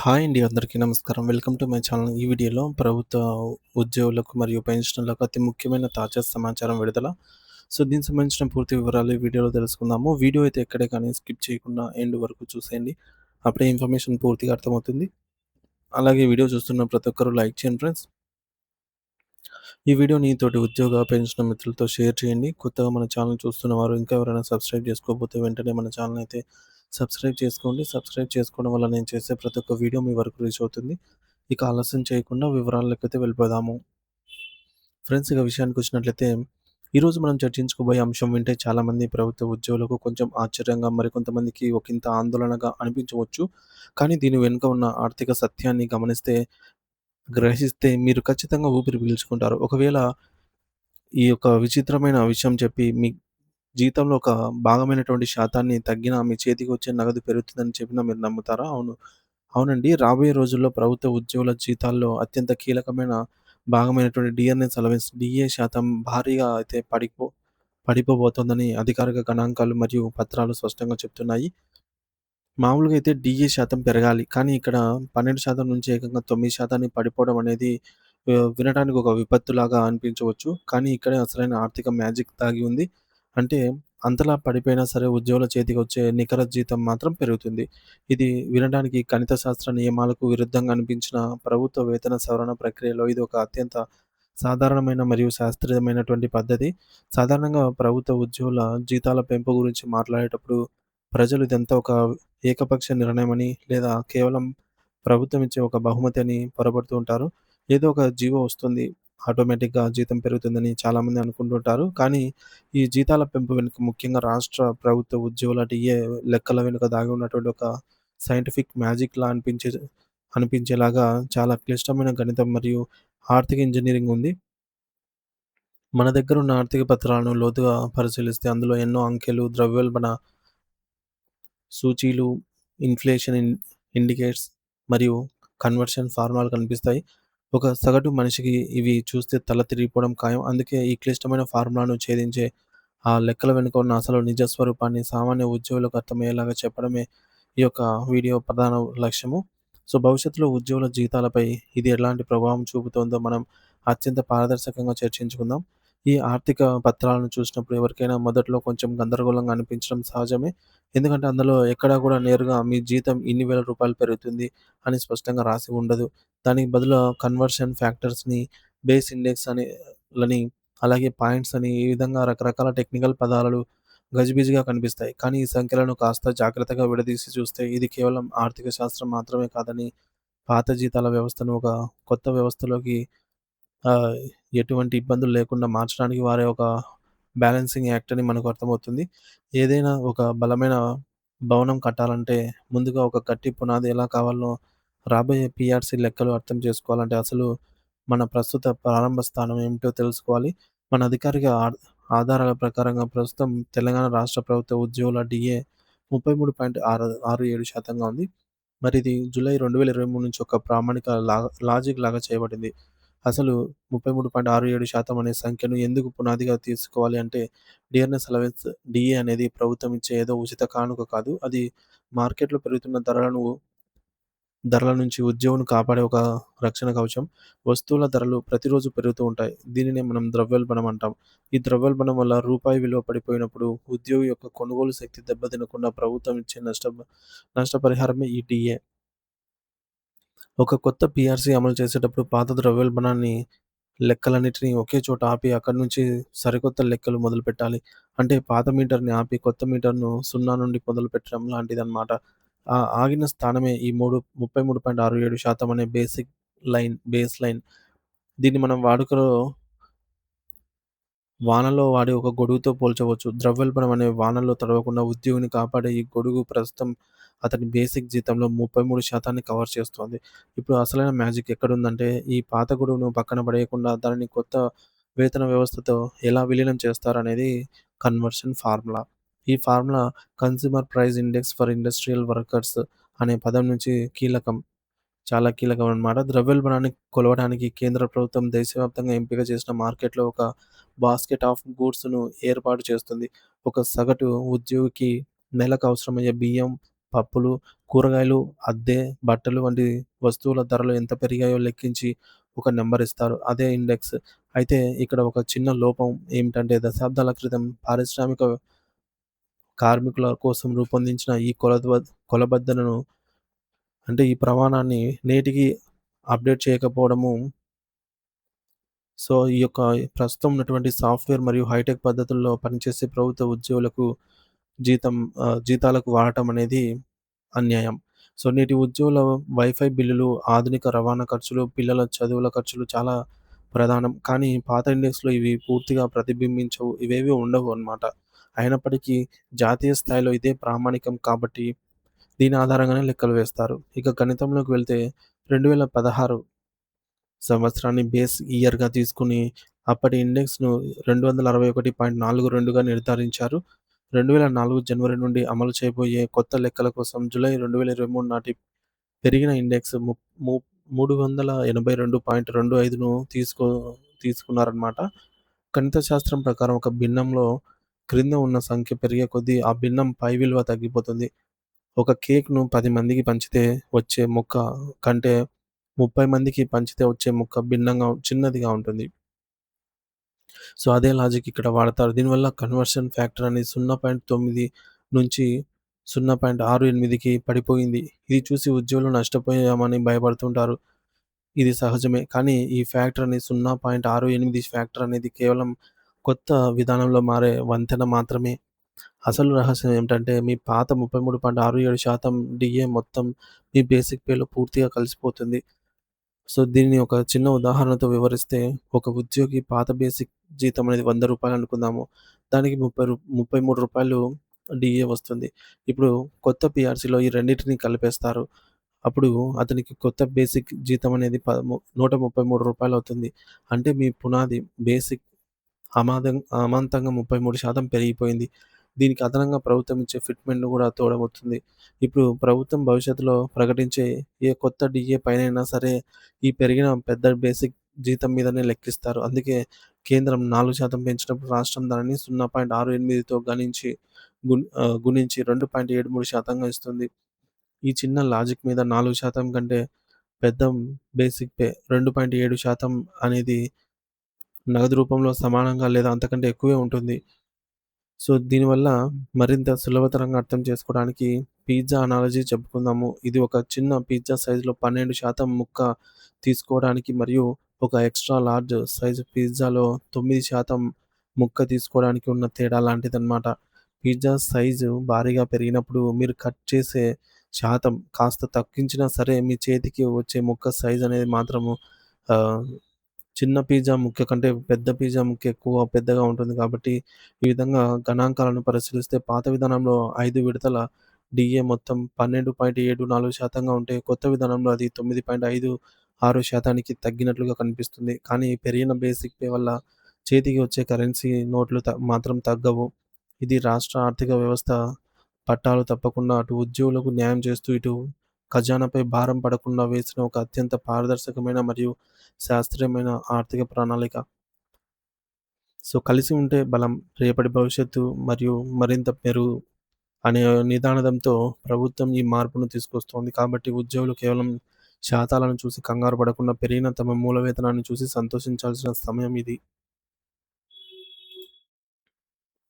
Hi అండి. అందరికీ నమస్కారం. Welcome to my channel. ఈ వీడియోలో ప్రభుత్వ ఉద్యోగులకు మరియు పెన్షనర్లకు అతి ముఖ్యమైన తాజా సమాచారం విడుదల. దీనికి సంబంధించిన పూర్తి వివరాలు ఈ వీడియోలో తెలుసుకుందాము. వీడియో అయితే ఎక్కడే కానీ స్కిప్ చేయకుండా ఎండ్ వరకు చూసేయండి. అప్పుడే ఇన్ఫర్మేషన్ పూర్తిగా అర్థమవుతుంది. అలాగే వీడియో చూస్తున్న ప్రతి ఒక్కరు లైక్ చేయండి ఫ్రెండ్స్. ఈ వీడియోని తోటి ఉద్యోగ, పెన్షనర్ మిత్రులతో షేర్ చేయండి. కొత్తగా మన ఛానల్ చూస్తున్న వారు ఇంకా ఎవరైనా సబ్స్క్రైబ్ చేసుకోకపోతే వెంటనే మన ఛానల్ అయితే సబ్స్క్రైబ్ చేసుకోండి. సబ్స్క్రైబ్ చేసుకోవడం వల్ల నేను చేసే ప్రతి ఒక్క వీడియో మీ వరకు రీచ్ అవుతుంది. ఇక ఆలస్యం చేయకుండా వివరాలకైతే వెళ్ళిపోదాము. ఫ్రెండ్స్, ఇక విషయానికొచ్చినట్లయితే ఈరోజు మనం చర్చించుకోబోయే అంశం వింటే చాలామంది ప్రభుత్వ ఉద్యోగులకు కొంచెం ఆశ్చర్యంగా, మరికొంతమందికి ఒకంత ఆందోళనగా అనిపించవచ్చు. కానీ దీని వెనుక ఉన్న ఆర్థిక సత్యాన్ని గ్రహిస్తే మీరు ఖచ్చితంగా ఊపిరి పీల్చుకుంటారు. ఒకవేళ ఈ యొక్క విచిత్రమైన విషయం చెప్పి మీ జీతంలో ఒక భాగమైనటువంటి శాతాన్ని తగ్గినా మీ చేతికి వచ్చే నగదు పెరుగుతుందని చెప్పినా మీరు నమ్ముతారా? అవునండి. రాబోయే రోజుల్లో ప్రభుత్వ ఉద్యోగుల జీతాల్లో అత్యంత కీలకమైన భాగమైనటువంటి డిఎన్ఎస్ అలవెన్స్ డిఏ శాతం భారీగా అయితే పడిపోబోతోందని అధికారిక గణాంకాలు మరియు పత్రాలు స్పష్టంగా చెప్తున్నాయి. మామూలుగా అయితే డీఏ శాతం పెరగాలి. కానీ ఇక్కడ 12% నుంచి ఏకంగా 9% పడిపోవడం అనేది వినడానికి ఒక విపత్తులాగా అనిపించవచ్చు. కానీ ఇక్కడే అసలైన ఆర్థిక మ్యాజిక్ దాగి ఉంది. అంటే అంతలా పడిపోయినా సరే ఉద్యోగుల చేతికొచ్చే నికర జీతం మాత్రం పెరుగుతుంది. ఇది వినడానికి గణిత శాస్త్ర నియమాలకు విరుద్ధంగా అనిపించిన ప్రభుత్వ వేతన సవరణ ప్రక్రియలో ఇది ఒక అత్యంత సాధారణమైన మరియు శాస్త్రీయమైనటువంటి పద్ధతి. సాధారణంగా ప్రభుత్వ ఉద్యోగుల జీతాల పెంపు గురించి మాట్లాడేటప్పుడు ప్రజలు ఇదంతా ఒక ఏకపక్ష నిర్ణయమని, లేదా కేవలం ప్రభుత్వం ఇచ్చే ఒక బహుమతి అని పొరబడుతూ ఉంటారు. ఏదో ఒక జీవో వస్తుంది, ఆటోమేటిక్‌గా జీతం పెరుగుతుందని చాలామంది అనుకుంటుంటారు. కానీ ఈ జీతాల పెంపు వెనుక ముఖ్యంగా రాష్ట్ర ప్రభుత్వ ఉద్యోగుల డిఏ లెక్కల వెనుక దాగి ఉన్నటువంటి ఒక సైంటిఫిక్ మ్యాజిక్‌లా అనిపించేలాగా చాలా క్లిష్టమైన గణితం మరియు ఆర్థిక ఇంజినీరింగ్ ఉంది. మన దగ్గరున్న ఆర్థిక పత్రాలను లోతుగా పరిశీలిస్తే అందులో ఎన్నో అంకెలు, ద్రవ్యోల్బణ సూచీలు, ఇన్‌ఫ్లేషన్ ఇండికేటర్స్ మరియు కన్వర్షన్ ఫార్ములాలు కనిపిస్తాయి. ఒక సగటు మనిషికి ఇవి చూస్తే తల తిరిగిపోవడం ఖాయం. అందుకే ఈ క్లిష్టమైన ఫార్ములాను ఛేదించే ఆ లెక్కల వెనుక ఉన్న అసలు నిజ స్వరూపాన్ని సామాన్య ఉద్యోగులకు అర్థమయ్యేలాగా చెప్పడమే ఈ యొక్క వీడియో ప్రధాన లక్ష్యము. భవిష్యత్తులో ఉద్యోగుల జీతాలపై ఇది ఎలాంటి ప్రభావం చూపుతోందో మనం అత్యంత పారదర్శకంగా చర్చించుకుందాం. ఈ ఆర్థిక పత్రాలను చూసినప్పుడు ఎవరికైనా మొదట్లో కొంచెం గందరగోళంగా అనిపించడం సహజమే. ఎందుకంటే అందులో ఎక్కడా కూడా నేరుగా మీ జీతం ఇన్ని వేల రూపాయలు పెరుగుతుంది అని స్పష్టంగా రాసి ఉండదు. దానికి బదులుగా కన్వర్షన్ ఫ్యాక్టర్స్‌ని, బేస్ ఇండెక్స్ లని, అలాగే పాయింట్స్ అని ఈ విధంగా రకరకాల టెక్నికల్ పదాలు గజిబిజిగా కనిపిస్తాయి. కానీ ఈ సంఖ్యలను కాస్త జాగ్రత్తగా విడదీసి చూస్తే ఇది కేవలం ఆర్థిక శాస్త్రం మాత్రమే కాదని, పాత జీతాల వ్యవస్థను ఒక కొత్త వ్యవస్థలోకి ఆహ్, ఎటువంటి ఇబ్బందులు లేకుండా మార్చడానికి వారే ఒక బ్యాలెన్సింగ్ యాక్ట్ అని మనకు అర్థమవుతుంది. ఏదైనా ఒక బలమైన భవనం కట్టాలంటే ముందుగా ఒక గట్టి పునాది ఎలా కావాలో రాబోయే పీఆర్‌సీ లెక్కలు అర్థం చేసుకోవాలంటే అసలు మన ప్రస్తుత ప్రారంభ స్థానం ఏమిటో తెలుసుకోవాలి. మన అధికారిక ఆధారాల ప్రకారంగా ప్రస్తుతం తెలంగాణ రాష్ట్ర ప్రభుత్వ ఉద్యోగుల డిఏ 33.67% ఉంది. మరి ఇది జూలై 2023 నుంచి ఒక ప్రామాణిక లాజిక్ లాగా చేయబడింది. అసలు 33.67% అనే సంఖ్యను ఎందుకు పునాదిగా తీసుకోవాలి అంటే, డిఆర్‌ఎస్ అలవెన్స్ డీఏ అనేది ప్రభుత్వం ఇచ్చే ఏదో ఉచిత కానుక కాదు. అది మార్కెట్‌లో పెరుగుతున్న ధరల నుంచి ఉద్యోగిని కాపాడే ఒక రక్షణ కవచం. వస్తువుల ధరలు ప్రతిరోజు పెరుగుతూ ఉంటాయి. దీనినే మనం ద్రవ్యోల్బణం అంటాం. ఈ ద్రవ్యోల్బణం వల్ల రూపాయి విలువ పడిపోయినప్పుడు ఉద్యోగి యొక్క కొనుగోలు శక్తి దెబ్బతినకుండా ప్రభుత్వం ఇచ్చే నష్టపరిహారమే ఈ డీఏ. ఒక కొత్త పీఆర్‌సీ అమలు చేసేటప్పుడు పాత ద్రవ్యోల్బణాన్ని లెక్కలన్నిటిని ఒకే చోట ఆపి అక్కడి నుంచి సరికొత్త లెక్కలు మొదలుపెట్టాలి. అంటే పాత మీటర్‌ని ఆపి కొత్త మీటర్‌ను 0 నుండి మొదలుపెట్టడం లాంటిదన్నమాట. ఆగిన స్థానమే ఈ 33.67% అనే బేస్ లైన్. దీన్ని మనం వాడుకలో వానలో వాడే ఒక గొడుగుతో పోల్చవచ్చు. ద్రవ్యోల్బణం అనే వానల్లో తడవకుండా ఉద్యోగిని కాపాడే ఈ గొడుగు ప్రస్తుతం అతని బేసిక్ జీతంలో 33% కవర్ చేస్తోంది. ఇప్పుడు అసలైన మ్యాజిక్ ఎక్కడుందంటే, ఈ పాత గొడుగును పక్కన పడేయకుండా దానిని కొత్త వేతన వ్యవస్థతో ఎలా విలీనం చేస్తారనేది కన్వర్షన్ ఫార్ములా. ఈ formula consumer price index for industrial workers అనే పదం నుంచి చాలా కీలకమనమాట. ద్రవ్యోల్బణాన్ని కొలవడానికి కేంద్ర ప్రభుత్వం దేశవ్యాప్తంగా ఎంపిక చేసిన మార్కెట్‌లో ఒక బాస్కెట్ ఆఫ్ గూడ్స్‌ను ఏర్పాటు చేస్తుంది. ఒక సగటు ఉద్యోగికి నెలకు అవసరమయ్యే బియ్యం, పప్పులు, కూరగాయలు, అద్దె, బట్టలు వంటి వస్తువుల ధరలు ఎంత పెరిగాయో లెక్కించి ఒక నంబర్ ఇస్తారు. అదే ఇండెక్స్. అయితే ఇక్కడ ఒక చిన్న లోపం ఏమిటంటే దశాబ్దాల క్రితం పారిశ్రామిక కార్మికుల కోసం రూపొందించిన ఈ కొలబద్దలను అంటే ఈ ప్రమాణాన్ని నేటికి అప్‌డేట్ చేయకపోవడము. సో, ఈ యొక్క ప్రస్తుతం ఉన్నటువంటి సాఫ్ట్‌వేర్ మరియు హైటెక్ పద్ధతుల్లో పనిచేసే ప్రభుత్వ ఉద్యోగులకు జీతాలకు వాడటం అనేది అన్యాయం. సో, నేటి ఉద్యోగుల వైఫై బిల్లులు, ఆధునిక రవాణా ఖర్చులు, పిల్లల చదువుల ఖర్చులు చాలా ప్రధానం. కానీ పాత ఇండెక్స్‌లో ఇవి పూర్తిగా ప్రతిబింబించవు. ఇవేవి ఉండవు అన్నమాట. అయినప్పటికీ జాతీయ స్థాయిలో ఇదే ప్రామాణికం కాబట్టి దీని ఆధారంగానే లెక్కలు వేస్తారు. ఇక గణితంలోకి వెళ్తే 2016 సంవత్సరాన్ని బేస్ ఇయర్‌గా తీసుకొని అప్పటి ఇండెక్స్‌ను 261.42గా నిర్ధారించారు. 2004 జనవరి నుండి అమలు చేయబోయే కొత్త లెక్కల కోసం జూలై 2023 నాటి పెరిగిన ఇండెక్స్ ము 382.25ను తీసుకున్నారనమాట. గణిత శాస్త్రం ప్రకారం ఒక భిన్నంలో క్రింద ఉన్న సంఖ్య పెరిగే కొద్దీ ఆ భిన్నం పై విలువ తగ్గిపోతుంది. ఒక కేక్‌ను 10 మందికి పంచితే వచ్చే ముక్క కంటే 30 మందికి పంచితే వచ్చే ముక్క భిన్నంగా చిన్నదిగా ఉంటుంది. సో, అదే లాజిక్ ఇక్కడ వాడతారు. దీనివల్ల కన్వర్షన్ ఫ్యాక్టర్ అనేది 0.9 నుంచి 0.68కి పడిపోయింది. ఇది చూసి ఉద్యోగులు నష్టపోయామని భయపడుతుంటారు. ఇది సహజమే. కానీ ఈ ఫ్యాక్టర్ అని 0.68 ఫ్యాక్టర్ అనేది కేవలం కొత్త విధానంలో మారే వంతెన మాత్రమే. అసలు రహస్యం ఏమిటంటే మీ పాత 33.67% డీఏ మొత్తం మీ బేసిక్ పేలో పూర్తిగా కలిసిపోతుంది. సో, దీన్ని ఒక చిన్న ఉదాహరణతో వివరిస్తే, ఒక ఉద్యోగి పాత బేసిక్ జీతం అనేది రూ. 100 అనుకుందాము. దానికి రూ. 33 డీఏ వస్తుంది. ఇప్పుడు కొత్త పీఆర్సీలో ఈ రెండిటిని కలిపేస్తారు. అప్పుడు అతనికి కొత్త బేసిక్ జీతం అనేది రూ. 133 అవుతుంది. అంటే మీ పునాది బేసిక్ అమాంతంగా 33% పెరిగిపోయింది. దీనికి అదనంగా ప్రభుత్వం ఇచ్చే ఫిట్‌మెంట్‌ను కూడా తోడవుతుంది. ఇప్పుడు ప్రభుత్వం భవిష్యత్తులో ప్రకటించే ఏ కొత్త డీఏ పైనైనా సరే, ఈ పెరిగిన పెద్ద బేసిక్ జీతం మీదనే లెక్కిస్తారు. అందుకే కేంద్రం 4% పెంచినప్పుడు రాష్ట్రం దానిని 0.68తో గుణించి 2.73%గా ఇస్తుంది. ఈ చిన్న లాజిక్ మీద 4% కంటే పెద్ద బేసిక్ పే 2.7% అనేది నగదు రూపంలో సమానంగా లేదా అంతకంటే ఎక్కువే ఉంటుంది. సో, దీనివల్ల మరింత సులభతరంగా అర్థం చేసుకోవడానికి పిజ్జా అనాలజీ చెప్పుకుందాము. ఇది ఒక చిన్న పిజ్జా సైజ్‌లో 12% ముక్క తీసుకోవడానికి మరియు ఒక ఎక్స్‌ట్రా లార్జ్ సైజ్ పిజ్జాలో 9% ముక్క తీసుకోవడానికి ఉన్న తేడా లాంటిదన్నమాట. పిజ్జా సైజు భారీగా పెరిగినప్పుడు మీరు కట్ చేసే శాతం కాస్త తగ్గించినా సరే మీ చేతికి వచ్చే ముక్క సైజ్ అనేది మాత్రము ఆహ్, చిన్న పిజ్జా ముక్క కంటే పెద్ద పిజ్జా ముక్క ఎక్కువ పెద్దగా ఉంటుంది కాబట్టి, ఈ విధంగా గణాంకాలను పరిశీలిస్తే పాత విధానంలో 5 విడతల డీఏ మొత్తం 12.74%గా ఉంటే, కొత్త విధానంలో అది 9.56%కి తగ్గినట్లుగా కనిపిస్తుంది. కానీ పెరిగిన బేసిక్ పే వల్ల చేతికి వచ్చే కరెన్సీ నోట్లు మాత్రం తగ్గవు. ఇది రాష్ట్ర ఆర్థిక వ్యవస్థ పట్టాలు తప్పకుండా అటు ఉద్యోగులకు న్యాయం చేస్తూ, ఇటు ఖజానాపై భారం పడకుండా వేసిన ఒక అత్యంత పారదర్శకమైన మరియు శాస్త్రీయమైన ఆర్థిక ప్రణాళిక. సో, కలిసి ఉంటే బలం, రేపటి భవిష్యత్తు మరియు మరింత మెరుగు అనే నినాదంతో ప్రభుత్వం ఈ మార్పును తీసుకొస్తోంది. కాబట్టి ఉద్యోగులు కేవలం శాతాలను చూసి కంగారు పడకుండా పెరిగిన తమ మూల వేతనాన్ని చూసి సంతోషించాల్సిన సమయం ఇది.